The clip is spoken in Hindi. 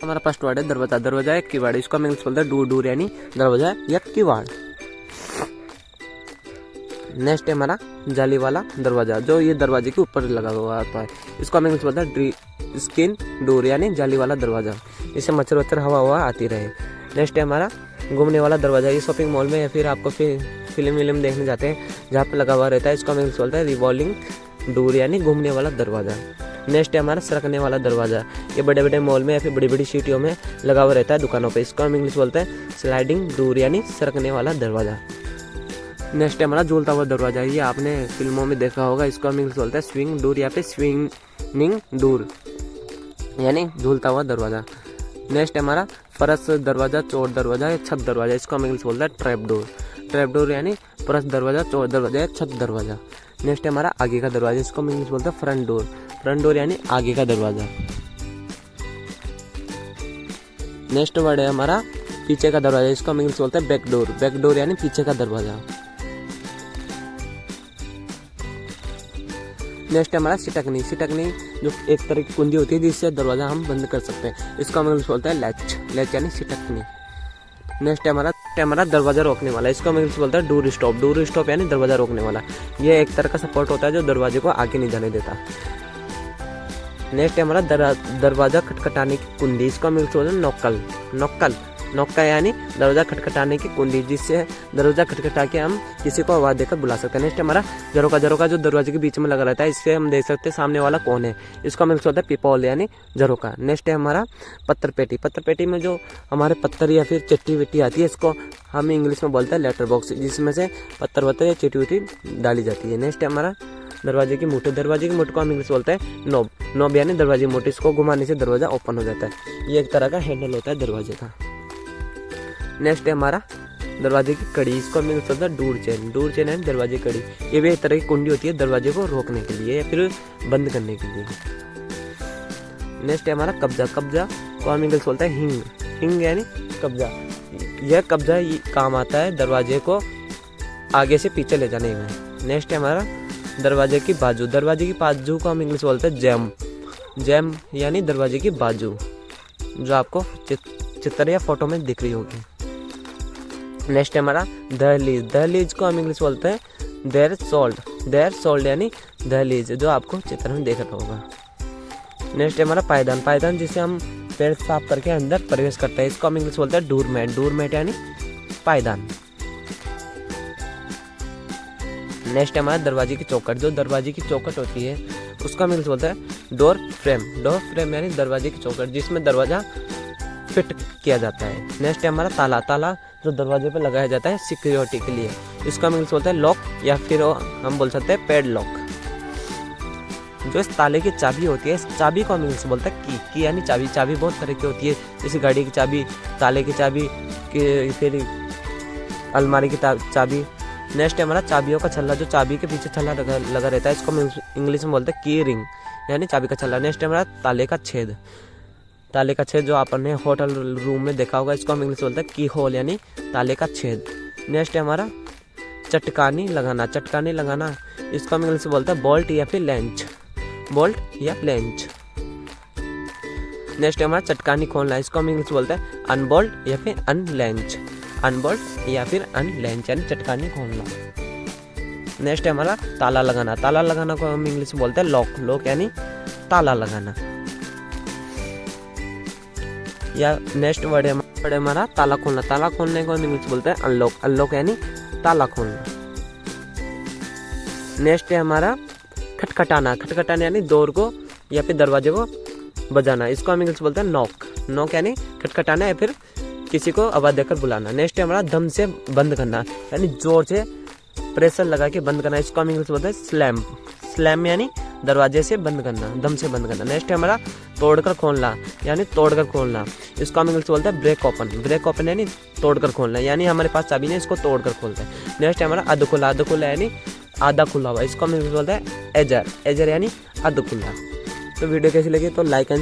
हमारा फर्स्ट वर्ड है दरवाजा। दरवाजा एक कीवर्ड, इसको हम इंग्लिश बोलते हैं डोर। डोर यानी दरवाजा या कीवर्ड। नेक्स्ट है हमारा जाली वाला दरवाजा, जो ये दरवाजे के ऊपर लगा हुआ आता है, इसको हम इंग्लिश बोलते हैं स्क्रीन डोर यानी जाली वाला दरवाजा। इससे मच्छर वच्छर हवा आती रहे। नेक्स्ट है हमारा घूमने वाला दरवाजा। ये शॉपिंग मॉल में या फिर आपको फिल्म विल्म देखने जाते हैं जहाँ पे लगा हुआ रहता है, इसको हम इंग्लिश बोलते हैं रिवॉल्विंग डोर यानी घूमने वाला दरवाजा। नेक्स्ट है हमारा सरकने वाला दरवाजा। ये बड़े बड़े मॉल में या फिर बड़ी बड़ी सिटियों में लगा हुआ रहता है दुकानों पे, इसको हम इंग्लिश बोलते हैं स्लाइडिंग डोर यानी सरकने वाला दरवाजा। नेक्स्ट है हमारा झूलता हुआ दरवाजा। ये आपने फिल्मों में देखा होगा, इसको हम इंग्लिश बोलते हैं स्विंग डोर या फिर स्विंगिंग डोर यानी झूलता हुआ दरवाजा। नेक्स्ट है हमारा फरस दरवाजा, चोर दरवाजा या छत दरवाजा, इसको हम इंग्लिश बोलते हैं ट्रैप डोर। ट्रैप डोर यानी फरस दरवाजा, चोर दरवाजा या छत दरवाजा। नेक्स्ट है हमारा आगे का दरवाजा, इसको हम इंग्लिश बोलते हैं फ्रंट डोर। फ्रंट डोर यानी आगे का दरवाजा। नेक्स्ट वर्ड है हमारा पीछे का दरवाजा, इसको हम इंग्लिश बोलते हैं बैक डोर। बैक डोर यानी पीछे का दरवाजा। नेक्स्ट है हमारा सिटकनी। सिटकनी जो एक तरह की कुंडी होती है जिससे दरवाजा हम बंद कर सकते हैं, इसको हम इंग्लिश बोलते हैं लैच। लैच यानी सिटकनी। नेक्स्ट है हमारा दरवाजा रोकने वाला, इसको हम इंग्लिश बोलते हैं डोर स्टॉप। डोर स्टॉप यानी दरवाजा रोकने वाला। ये एक तरह का सपोर्ट होता है जो दरवाजे को आगे नहीं जाने देता। नेक्स्ट है हमारा दरवाजा खटखटाने की कुंडी, इसको हम इंग्लिश बोलते हैं नॉकल। नॉकल नॉक्का यानी दरवाजा खटखटाने की कुंडी, जिससे दरवाजा खटखटा के हम किसी को आवाज देकर बुला सकते हैं। नेक्स्ट हमारा झरोका। झरोका जो दरवाजे के बीच में लगा रहता है, इससे हम देख सकते हैं सामने वाला कौन है, इसको हम इंग्लिश बोलते हैं पीपॉल यानी झरोका। नेक्स्ट है हमारा पत्थर पेटी। पत्थर पेटी में जो हमारे पत्थर या फिर चिट्ठी विट्टी आती है, इसको हम इंग्लिश में बोलते हैं लेटर बॉक्स, जिसमें से पत्थर वत्थर या चिट्ठी विट्टी डाली जाती है। नेक्स्ट है हमारा दरवाजे की मूठ। दरवाजे की मूठ को हम इंग्लिश बोलते हैं नॉब। नॉब यानी दरवाजे की मूठ, इसको घुमाने से दरवाजा ओपन हो जाता है। ये एक तरह का हैंडल होता है दरवाजे का। नेक्स्ट है हमारा दरवाजे की कड़ी, इसको हम इंग्लिश बोलते हैं डोर चेन। डोर चेन है दरवाजे की कड़ी। ये भी एक तरह की कुंडी होती है दरवाजे को रोकने के लिए या फिर बंद करने के लिए। नेक्स्ट है हमारा कब्जा। कब्जा को हम इंग्लिश बोलते हैं हिंग। हिंग यानी कब्जा। यह कब्जा काम आता है दरवाजे को आगे से पीछे ले जाने में। नेक्स्ट है हमारा दरवाजे की बाजू। दरवाजे की बाजू को हम इंग्लिश बोलते हैं जैम। जैम यानी दरवाजे की बाजू, जो आपको चित्र या फोटो में दिख रही होगी। नेक्स्ट है हमारा दहलीज। दहलीज को हम इंग्लिश बोलते हैं देयर सोल्ड। देयर सोल्ड यानी दहलीज, जो आपको चित्र में देख रहा होगा। नेक्स्ट है हमारा पायदान। पायदान जिसे हम पैर साफ करके अंदर प्रवेश करते हैं, इसको हम इंग्लिश बोलते हैं डोर मैट। डोर मैट यानी पायदान। नेक्स्ट है हमारा दरवाजे की चौखट। जो दरवाजे की चौखट होती है उसको हम इंग्लिश बोलते हैं डोर फ्रेम। डोर फ्रेम यानी दरवाजे की चौखट, जिसमें दरवाजा फिट किया जाता है। नेक्स्ट है हमारा ताला। ताला जो दरवाजे पर लगाया जाता है सिक्योरिटी के लिए, इसको हम इंग्लिश बोलते हैं लॉक या फिर हम बोल सकते हैं पैड लॉक। जो इस ताले की चाबी होती है, इस चाबी को हम इंग्लिश बोलते हैं की यानी चाबी। चाबी बहुत तरह की होती है, जैसे गाड़ी की चाबी, ताले की चाबी, फिर अलमारी की चाबी। नेक्स्ट है हमारा चाबियों का छल्ला। जो चाबी के पीछे छल्ला लगा रहता है, इसको हम इंग्लिश में बोलते हैं की रिंग यानी चाबी का छल्ला। नेक्स्ट है हमारा ताले का छेद। ताले का छेद जो आपने होटल रूम में देखा होगा, इसको हम इंग्लिश बोलते हैं की होल यानी ताले का छेद। नेक्स्ट है हमारा चटकानी लगाना। चटकानी लगाना, इसको हम इंग्लिश बोलते हैं बोल्ट या फिर लेंच। बोल्ट या लेंच। नेक्स्ट है हमारा चटकानी खोलना, इसको हम इंग्लिश बोलते हैं अनबोल्ट या फिर अनलेंच। अनबोल्ट या फिर अनलेंच यानी चटकानी खोलना। नेक्स्ट है हमारा ताला लगाना। ताला लगाना को हम इंग्लिश में बोलते हैं लॉक। लॉक यानी ताला लगाना। या नेक्स्ट वर्ड है हमारा ताला खोलना। ताला खोलने को हम इंग्लिश बोलते हैं अनलॉक। अनलॉक यानी ताला खोलना। नेक्स्ट है हमारा खटखटाना। खटखटाना यानी डोर को या फिर दरवाजे को बजाना, इसको हम इंग्लिश बोलते हैं नॉक। नॉक यानी खटखटाना या फिर किसी को आवाज देकर बुलाना। नेक्स्ट है हमारा दम से बंद करना, यानी जोर से प्रेशर लगा के बंद करना, इसको हम इंग्लिश बोलते हैं स्लैम। स्लैम यानी दरवाजे से बंद करना, दम से बंद करना। नेक्स्ट है हमारा तोड़कर खोलना यानी तोड़कर खोलना, इसको हम इंग्लिश बोलते हैं ब्रेक ओपन। ब्रेक ओपन यानी तोड़कर खोलना, यानी हमारे पास चाबी नहीं, इसको तोड़कर खोलते हैं। नेक्स्ट है हमारा अध खुला। अध खुला यानी आधा खुला हुआ, इसको हम इंग्लिश बोलते हैं एजर। एजर यानी अध खुला। तो वीडियो कैसी लगी तो लाइक एंड